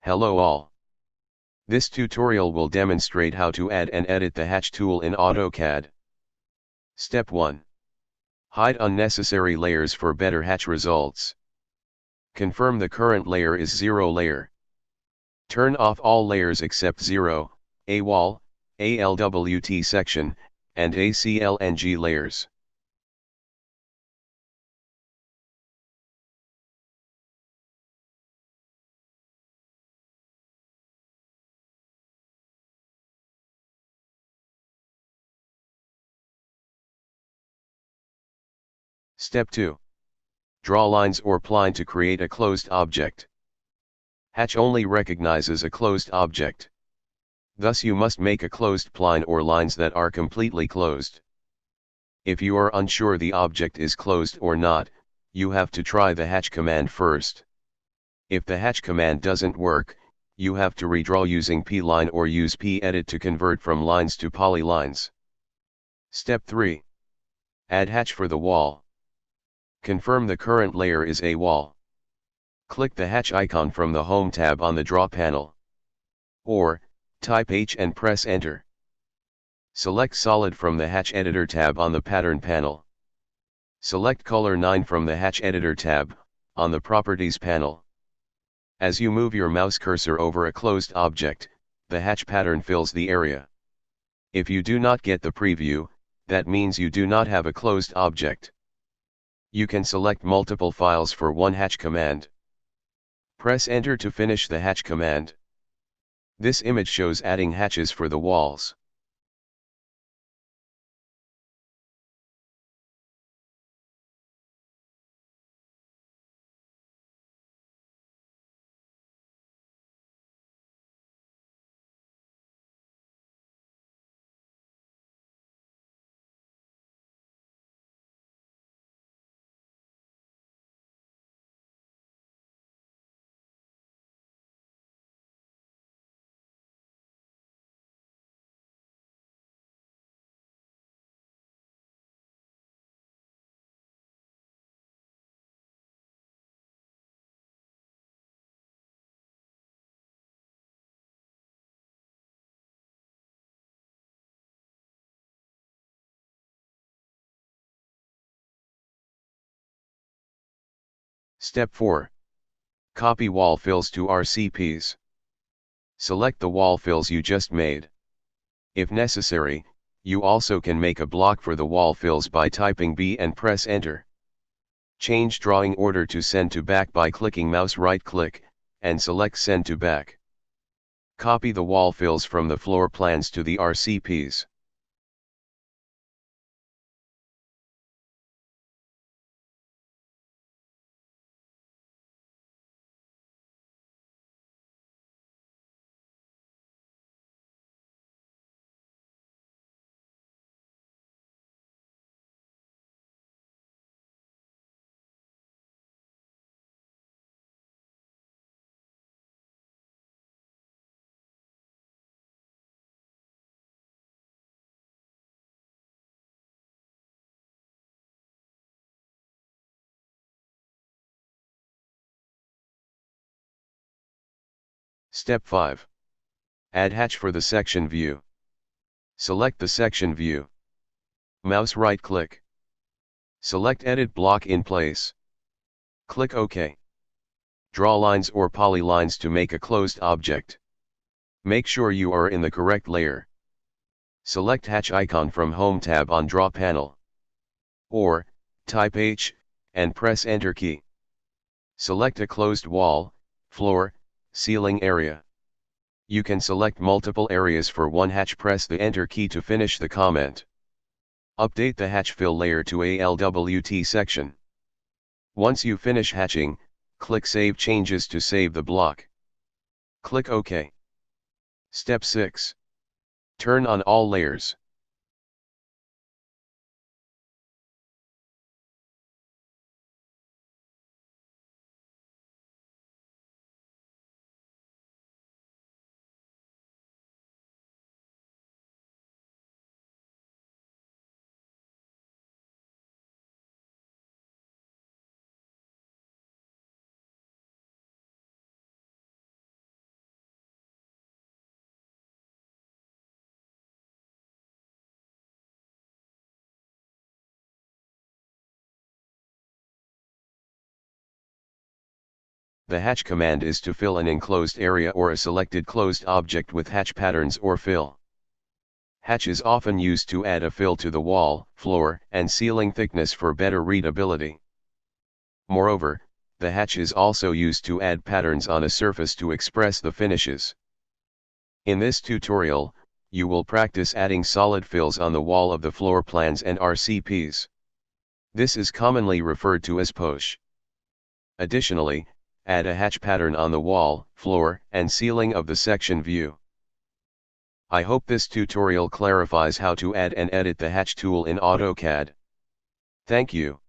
Hello all. This tutorial will demonstrate how to add and edit the hatch tool in AutoCAD. Step 1. Hide unnecessary layers for better hatch results. Confirm the current layer is 0 layer. Turn off all layers except 0, A wall, ALWT section, and ACLNG layers. Step 2. Draw lines or pline to create a closed object. Hatch only recognizes a closed object. Thus you must make a closed pline or lines that are completely closed. If you are unsure the object is closed or not, you have to try the hatch command first. If the hatch command doesn't work, you have to redraw using p-line or use p-edit to convert from lines to polylines. Step 3. Add hatch for the wall. Confirm the current layer is a wall. Click the hatch icon from the Home tab on the Draw panel. Or, type H and press Enter. Select Solid from the Hatch Editor tab on the Pattern panel. Select Color 9 from the Hatch Editor tab, on the Properties panel. As you move your mouse cursor over a closed object, the hatch pattern fills the area. If you do not get the preview, that means you do not have a closed object. You can select multiple files for one hatch command. Press Enter to finish the hatch command. This image shows adding hatches for the walls. Step 4. Copy wall fills to RCPs. Select the wall fills you just made. If necessary, you also can make a block for the wall fills by typing B and press Enter. Change drawing order to Send to Back by clicking mouse right-click, and select Send to Back. Copy the wall fills from the floor plans to the RCPs. Step 5. Add hatch for the section view. Select the section view. Mouse right-click. Select Edit Block in place. Click OK. Draw lines or polylines to make a closed object. Make sure you are in the correct layer. Select Hatch icon from Home tab on Draw panel. Or, type H, and press Enter key. Select a closed wall, floor, ceiling area. You can select multiple areas for one hatch. Press the Enter key to finish the comment. Update the hatch fill layer to ALWT section. Once you finish hatching, click Save Changes to save the block. Click OK. Step 6. Turn on all layers. The hatch command is to fill an enclosed area or a selected closed object with hatch patterns or fill. Hatch is often used to add a fill to the wall, floor, and ceiling thickness for better readability. Moreover, the hatch is also used to add patterns on a surface to express the finishes. In this tutorial, you will practice adding solid fills on the wall of the floor plans and RCPs. This is commonly referred to as poche. Additionally, add a hatch pattern on the wall, floor, and ceiling of the section view. I hope this tutorial clarifies how to add and edit the hatch tool in AutoCAD. Thank you.